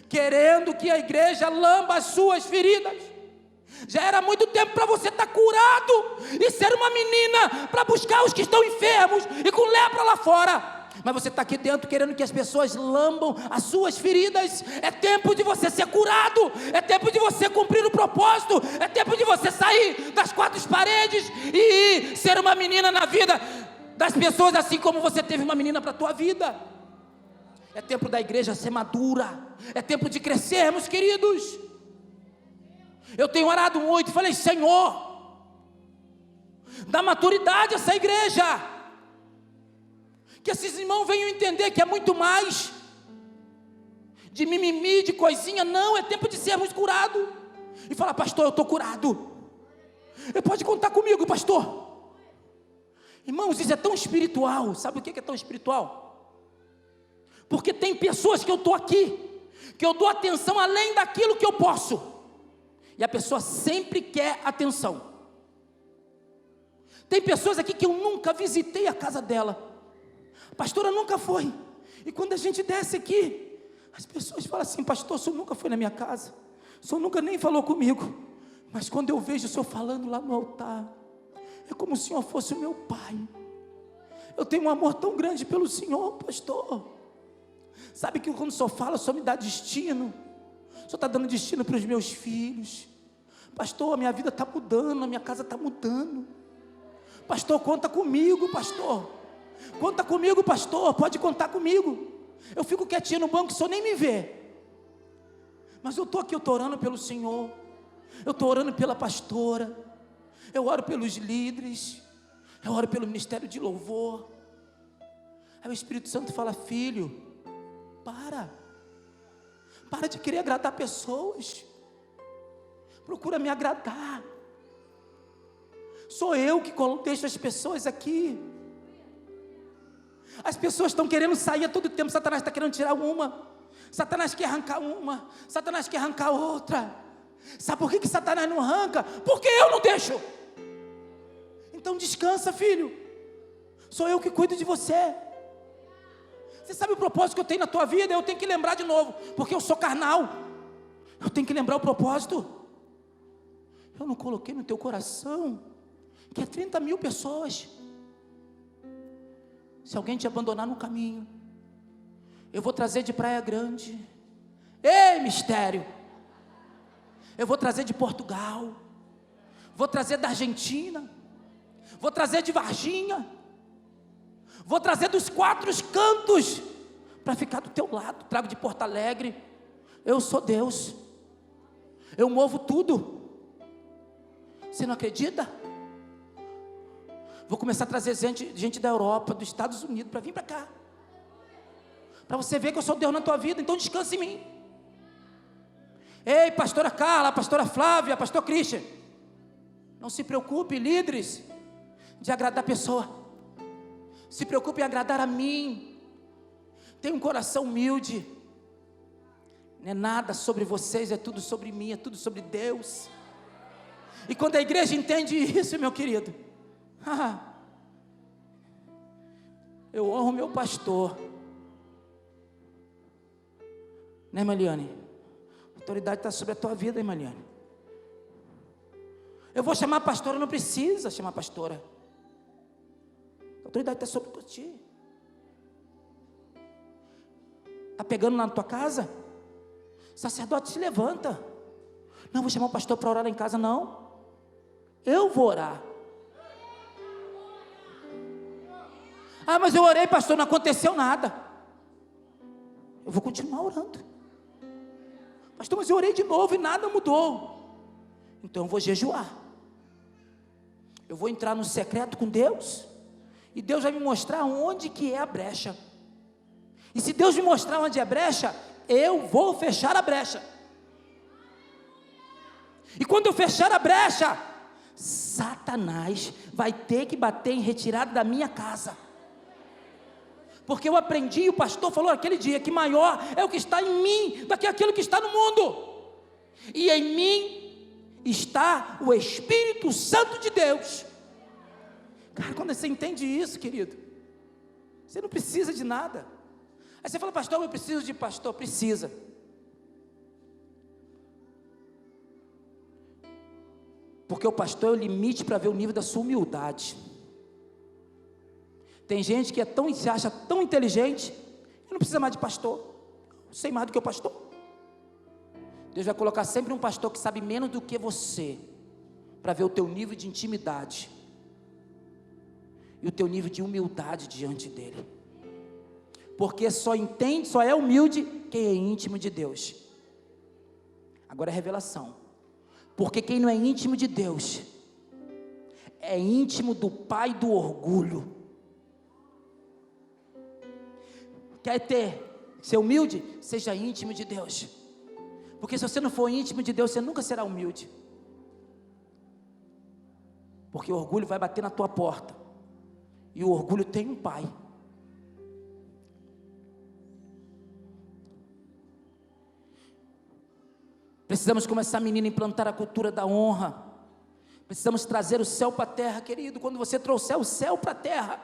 querendo que a igreja lamba as suas feridas. Já era muito tempo para você estar curado e ser uma menina para buscar os que estão enfermos e com lepra lá fora. Mas você está aqui dentro querendo que as pessoas lambam as suas feridas. É tempo de você ser curado. É tempo de você cumprir o propósito. É tempo de você sair das quatro paredes e ser uma menina na vida das pessoas, assim como você teve uma menina para a tua vida. É tempo da igreja ser madura. É tempo de crescermos, queridos. Eu tenho orado muito e falei: Senhor, dá maturidade a essa igreja. Que esses irmãos venham entender que é muito mais de mimimi, de coisinha. Não, é tempo de sermos curados. E falar: pastor, eu estou curado. Pode contar comigo, pastor. Irmãos, isso é tão espiritual. Sabe o que é tão espiritual? Porque tem pessoas que eu estou aqui, que eu dou atenção além daquilo que eu posso. E a pessoa sempre quer atenção. Tem pessoas aqui que eu nunca visitei a casa dela. A pastora nunca foi. E quando a gente desce aqui, as pessoas falam assim: pastor, o senhor nunca foi na minha casa, o senhor nunca nem falou comigo. Mas quando eu vejo o senhor falando lá no altar, é como se o senhor fosse o meu pai. Eu tenho um amor tão grande pelo senhor, pastor. Sabe que quando o senhor fala, o senhor me dá destino. O senhor está dando destino para os meus filhos. Pastor, a minha vida está mudando, a minha casa está mudando. Pastor, conta comigo, pastor. Conta comigo, pastor, pode contar comigo. Eu fico quietinho no banco, o senhor nem me vê. Mas eu estou aqui, eu estou orando pelo Senhor. Eu estou orando pela pastora. Eu oro pelos líderes. Eu oro pelo ministério de louvor. Aí o Espírito Santo fala: filho, para de querer agradar pessoas. Procura me agradar. Sou eu que deixo as pessoas aqui. As pessoas estão querendo sair a todo tempo. Satanás está querendo tirar uma. Satanás quer arrancar uma. Satanás quer arrancar outra. Sabe por que Satanás não arranca? Porque eu não deixo. Então descansa, filho. Sou eu que cuido de você. Você sabe o propósito que eu tenho na tua vida? Eu tenho que lembrar de novo, porque eu sou carnal. Eu tenho que lembrar o propósito. Eu não coloquei no teu coração que é 30 mil pessoas. Se alguém te abandonar no caminho, eu vou trazer de Praia Grande. Ei, mistério! Eu vou trazer de Portugal. Vou trazer da Argentina. Vou trazer de Varginha. Vou trazer dos 4 cantos para ficar do teu lado. Trago de Porto Alegre. Eu sou Deus. Eu movo tudo. Você não acredita? Vou começar a trazer gente da Europa, dos Estados Unidos, para vir para cá. Para você ver que eu sou Deus na tua vida, então descanse em mim. Ei, pastora Carla, pastora Flávia, pastor Christian, não se preocupe, líderes, de agradar a pessoa. Se preocupe em agradar a mim. Tenha um coração humilde. Não é nada sobre vocês, é tudo sobre mim, é tudo sobre Deus. E quando a igreja entende isso, meu querido, eu honro meu pastor. Né, Maliane? A autoridade está sobre a tua vida, hein, Maliane? Eu vou chamar a pastora, não precisa chamar a pastora. A autoridade está sobre ti. Está pegando lá na tua casa? Sacerdote, se levanta. Não, vou chamar o pastor para orar lá em casa, não. Eu vou orar. Ah, mas eu orei, pastor, não aconteceu nada. Eu vou continuar orando. Pastor, mas eu orei de novo e nada mudou. Então eu vou jejuar. Eu vou entrar no secreto com Deus. E Deus vai me mostrar onde que é a brecha. E se Deus me mostrar onde é a brecha, eu vou fechar a brecha. E quando eu fechar a brecha, Satanás vai ter que bater em retirada da minha casa. Porque eu aprendi, o pastor falou aquele dia, que maior é o que está em mim do que aquilo que está no mundo. E em mim está o Espírito Santo de Deus. Cara, quando você entende isso, querido, você não precisa de nada. Aí você fala, pastor, eu preciso de pastor. Precisa. Porque o pastor é o limite para ver o nível da sua humildade. Tem gente que se acha tão inteligente, que não precisa mais de pastor. Eu sei mais do que o pastor. Deus vai colocar sempre um pastor que sabe menos do que você, para ver o teu nível de intimidade e o teu nível de humildade diante dele. Porque só é humilde quem é íntimo de Deus. Agora é revelação. Porque quem não é íntimo de Deus é íntimo do pai do orgulho. Quer ser humilde? Seja íntimo de Deus. Porque se você não for íntimo de Deus, você nunca será humilde. Porque o orgulho vai bater na tua porta. E o orgulho tem um pai. Precisamos começar, menina, a implantar a cultura da honra. Precisamos trazer o céu para a terra, querido. Quando você trouxer o céu para a terra,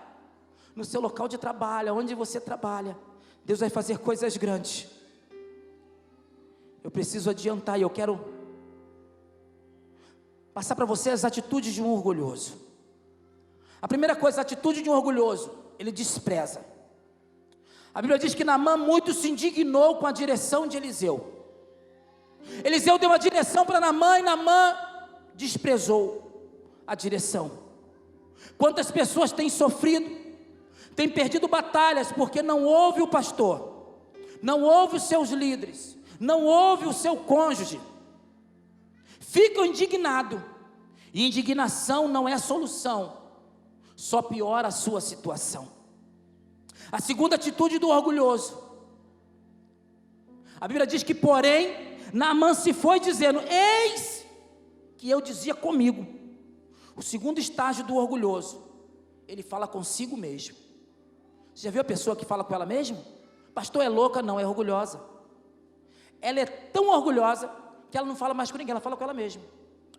no seu local de trabalho, onde você trabalha, Deus vai fazer coisas grandes. Eu preciso adiantar e eu quero passar para você as atitudes de um orgulhoso. A primeira coisa, a atitude de um orgulhoso, ele despreza. A Bíblia diz que Naamã muito se indignou com a direção de Eliseu. Eliseu deu uma direção para Naamã e Naamã desprezou a direção. Quantas pessoas têm sofrido, têm perdido batalhas porque não ouve o pastor, não ouve os seus líderes, não ouve o seu cônjuge, ficam indignados, e indignação não é solução, só piora a sua situação. A segunda atitude do orgulhoso, a Bíblia diz que porém, Naamã se foi dizendo, eis que eu dizia comigo. O segundo estágio do orgulhoso, ele fala consigo mesmo. Você já viu a pessoa que fala com ela mesma? Pastor, é louca? Não, é orgulhosa. Ela é tão orgulhosa que ela não fala mais com ninguém, ela fala com ela mesma.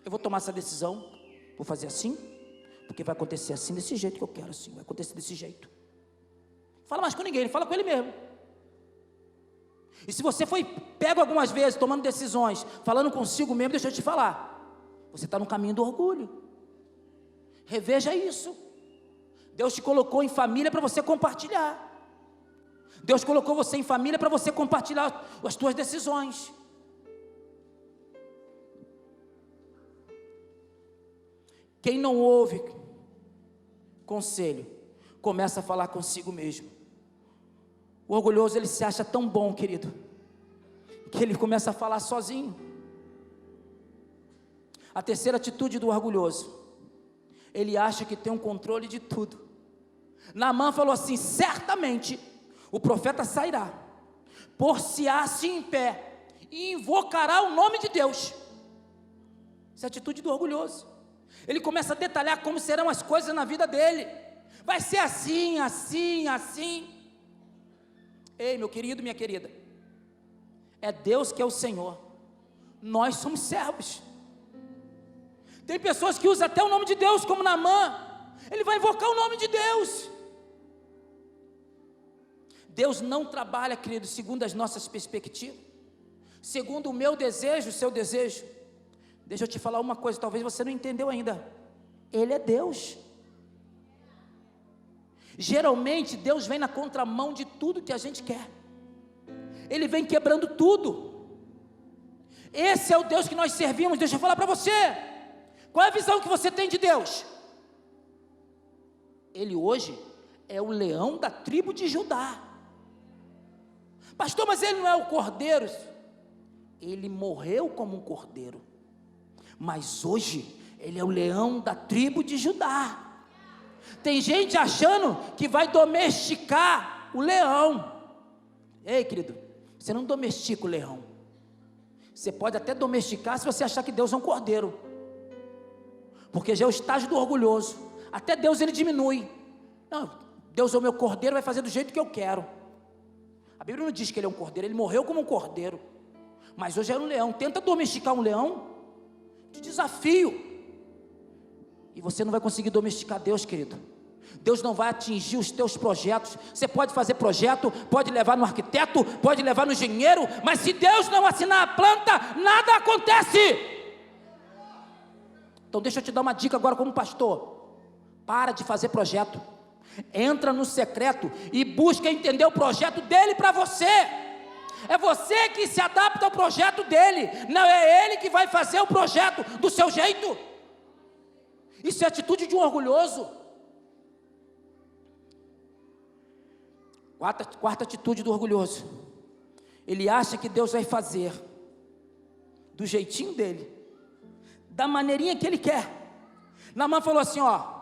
Eu vou tomar essa decisão, vou fazer assim, porque vai acontecer assim, desse jeito que eu quero, assim, vai acontecer desse jeito. Fala mais com ninguém, ele fala com ele mesmo. E se você foi pego algumas vezes tomando decisões, falando consigo mesmo, deixa eu te falar, você está no caminho do orgulho. Reveja isso. Deus te colocou em família para você compartilhar. Deus colocou você em família para você compartilhar as tuas decisões. Quem não ouve conselho, começa a falar consigo mesmo. O orgulhoso, ele se acha tão bom, querido, que ele começa a falar sozinho. A terceira atitude do orgulhoso: ele acha que tem um controle de tudo. Naamã falou assim: certamente o profeta sairá, por-se-á-se em pé e invocará o nome de Deus. Essa é a atitude do orgulhoso. Ele começa a detalhar como serão as coisas na vida dele. Vai ser assim, assim, assim. Ei, meu querido, minha querida, é Deus que é o Senhor, nós somos servos. Tem pessoas que usam até o nome de Deus, como Naamã. Ele vai invocar o nome de Deus. Deus não trabalha, querido, segundo as nossas perspectivas, segundo o meu desejo, o seu desejo. Deixa eu te falar uma coisa, talvez você não entendeu ainda. Ele é Deus. Geralmente Deus vem na contramão de tudo que a gente quer. Ele vem quebrando tudo. Esse é o Deus que nós servimos. Deixa eu falar para você. Qual é a visão que você tem de Deus? Ele hoje é o leão da tribo de Judá. Pastor, mas ele não é o cordeiro? Ele morreu como um cordeiro, mas hoje ele é o leão da tribo de Judá. Tem gente achando que vai domesticar o leão. Ei, querido, você não domestica o leão. Você pode até domesticar se você achar que Deus é um cordeiro, porque já é o estágio do orgulhoso. Até Deus ele diminui. Não, Deus é o meu cordeiro, vai fazer do jeito que eu quero. A Bíblia não diz que ele é um cordeiro, ele morreu como um cordeiro, mas hoje era um leão. Tenta domesticar um leão, te desafio. E você não vai conseguir domesticar Deus, querido. Deus não vai atingir os teus projetos. Você pode fazer projeto, pode levar no arquiteto, pode levar no engenheiro, mas se Deus não assinar a planta, nada acontece. Então deixa eu te dar uma dica agora como pastor. Para de fazer projeto. Entra no secreto e busca entender o projeto dele para você. É você que se adapta ao projeto dele, não é ele que vai fazer o projeto do seu jeito. Isso é atitude de um orgulhoso. Quarta atitude do orgulhoso: ele acha que Deus vai fazer do jeitinho dele, da maneirinha que ele quer. Naamã falou assim: ó,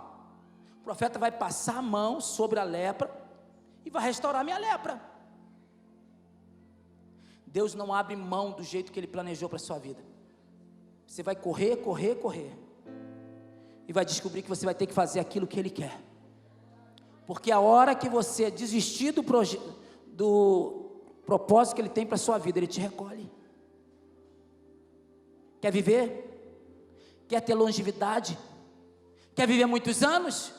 o profeta vai passar a mão sobre a lepra e vai restaurar minha lepra. Deus não abre mão do jeito que ele planejou para a sua vida. Você vai correr, e vai descobrir que você vai ter que fazer aquilo que ele quer. Porque a hora que você desistir do propósito que ele tem para a sua vida, ele te recolhe. Quer viver? Quer ter longevidade? Quer viver muitos anos?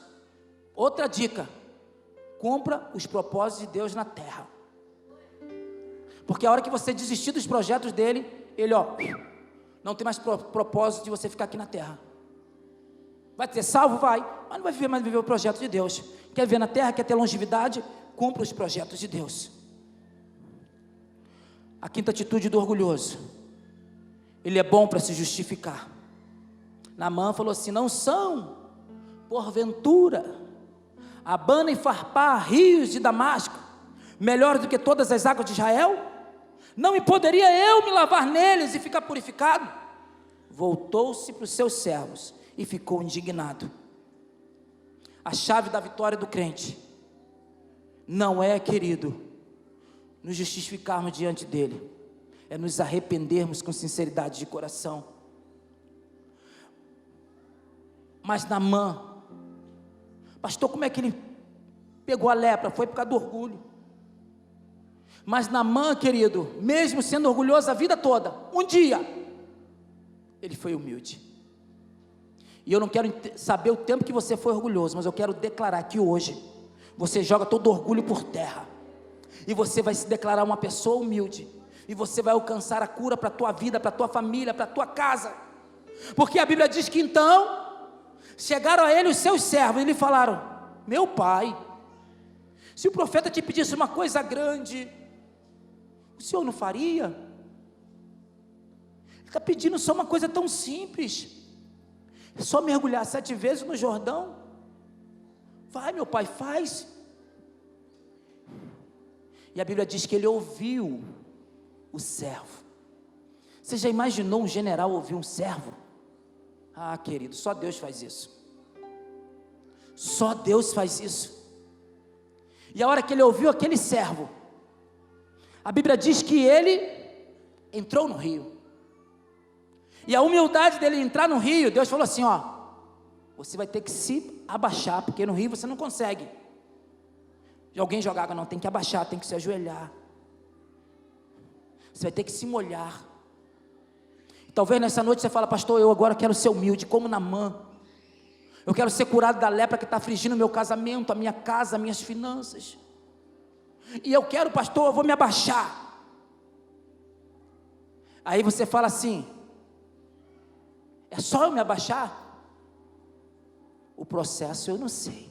Outra dica: cumpra os propósitos de Deus na terra. Porque a hora que você desistir dos projetos dele, ele não tem mais propósito de você ficar aqui na terra. Vai ser salvo? Vai, mas não vai viver mais o projeto de Deus. Quer viver na terra, quer ter longevidade? Cumpra os projetos de Deus. A quinta atitude do orgulhoso: ele é bom para se justificar. Naamã falou assim: não são, porventura, Abana e Farpá, rios de Damasco, melhores do que todas as águas de Israel? Não me poderia eu me lavar neles e ficar purificado? Voltou-se para os seus servos e ficou indignado. A chave da vitória do crente não é, querido, nos justificarmos diante dele, é nos arrependermos com sinceridade de coração. Mas Naamã, pastor, como é que ele pegou a lepra? Foi por causa do orgulho. Mas Naamã, querido, mesmo sendo orgulhoso a vida toda, um dia ele foi humilde. E eu não quero saber o tempo que você foi orgulhoso, mas eu quero declarar que hoje você joga todo orgulho por terra, e você vai se declarar uma pessoa humilde, e você vai alcançar a cura para a tua vida, para a tua família, para a tua casa. Porque a Bíblia diz que então chegaram a ele os seus servos e lhe falaram: meu pai, se o profeta te pedisse uma coisa grande, o senhor não faria? Ele está pedindo só uma coisa tão simples, é só mergulhar 7 vezes no Jordão. Vai, meu pai, faz. E a Bíblia diz que ele ouviu o servo. Você já imaginou um general ouvir um servo? Ah, querido, só Deus faz isso. Só Deus faz isso. E a hora que ele ouviu aquele servo, a Bíblia diz que ele entrou no rio. E a humildade dele entrar no rio, Deus falou assim, ó, você vai ter que se abaixar, porque no rio você não consegue. E alguém joga água, não, tem que abaixar, tem que se ajoelhar. Você vai ter que se molhar. Talvez nessa noite você fala, pastor, eu agora quero ser humilde, como Naamã. Eu quero ser curado da lepra que está afligindo o meu casamento, a minha casa, as minhas finanças. E eu quero, pastor, eu vou me abaixar. Aí você fala assim, é só eu me abaixar? O processo eu não sei.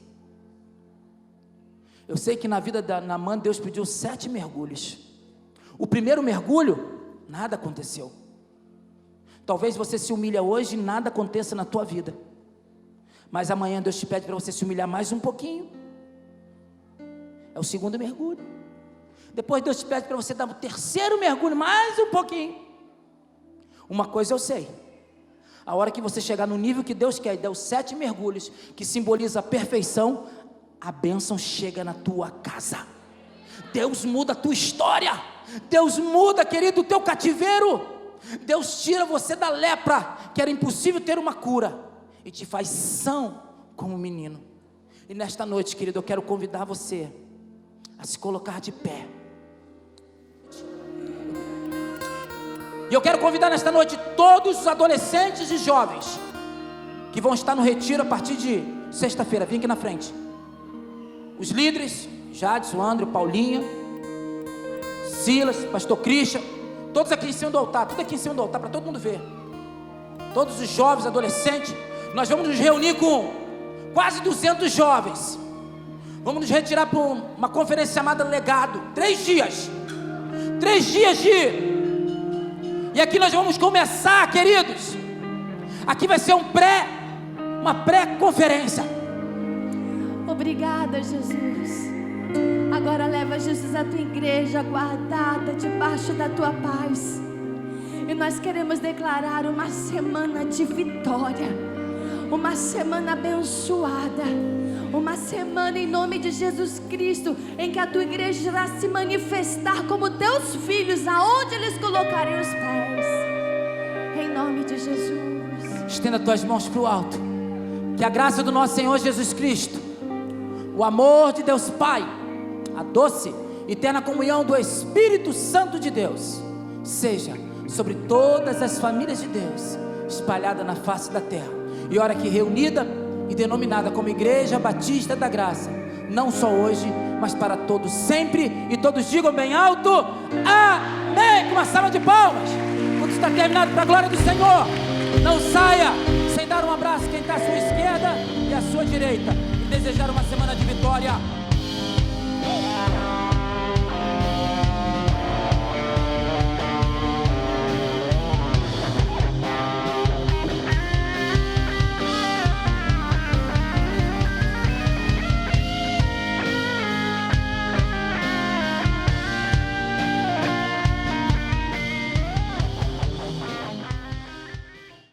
Eu sei que na vida da Naamã Deus pediu 7 mergulhos. O primeiro mergulho, nada aconteceu. Talvez você se humilhe hoje e nada aconteça na tua vida. Mas amanhã Deus te pede para você se humilhar mais um pouquinho. É o segundo mergulho. Depois Deus te pede para você dar o terceiro mergulho, mais um pouquinho. Uma coisa eu sei. A hora que você chegar no nível que Deus quer e der os 7 mergulhos, que simboliza a perfeição, a bênção chega na tua casa. Deus muda a tua história. Deus muda, querido, o teu cativeiro. Deus tira você da lepra, que era impossível ter uma cura, e te faz são como um menino. E nesta noite, querido, eu quero convidar você a se colocar de pé. E eu quero convidar nesta noite todos os adolescentes e jovens que vão estar no retiro a partir de sexta-feira. Vem aqui na frente. Os líderes, Jadson, André, Paulinha, Silas, pastor Christian, todos aqui em cima do altar, tudo aqui em cima do altar, para todo mundo ver. Todos os jovens, adolescentes, nós vamos nos reunir com quase 200 jovens. Vamos nos retirar para uma conferência chamada Legado, 3 dias. 3 dias e aqui nós vamos começar, queridos. Aqui vai ser uma pré-conferência. Obrigada, Jesus. Agora leva, Jesus, a tua igreja guardada debaixo da tua paz. E nós queremos declarar uma semana de vitória, uma semana abençoada, uma semana em nome de Jesus Cristo, em que a tua igreja irá se manifestar como teus filhos, aonde eles colocarem os pés, em nome de Jesus. Estenda tuas mãos para o alto. Que a graça do nosso Senhor Jesus Cristo, o amor de Deus Pai, a doce e eterna comunhão do Espírito Santo de Deus, seja sobre todas as famílias de Deus, espalhada na face da terra, e ora aqui reunida e denominada como Igreja Batista da Graça, não só hoje, mas para todos sempre, e todos digam bem alto, amém, com uma salva de palmas. Quando está terminado, para a glória do Senhor. Não saia sem dar um abraço quem está à sua esquerda e à sua direita, e desejar uma semana de vitória.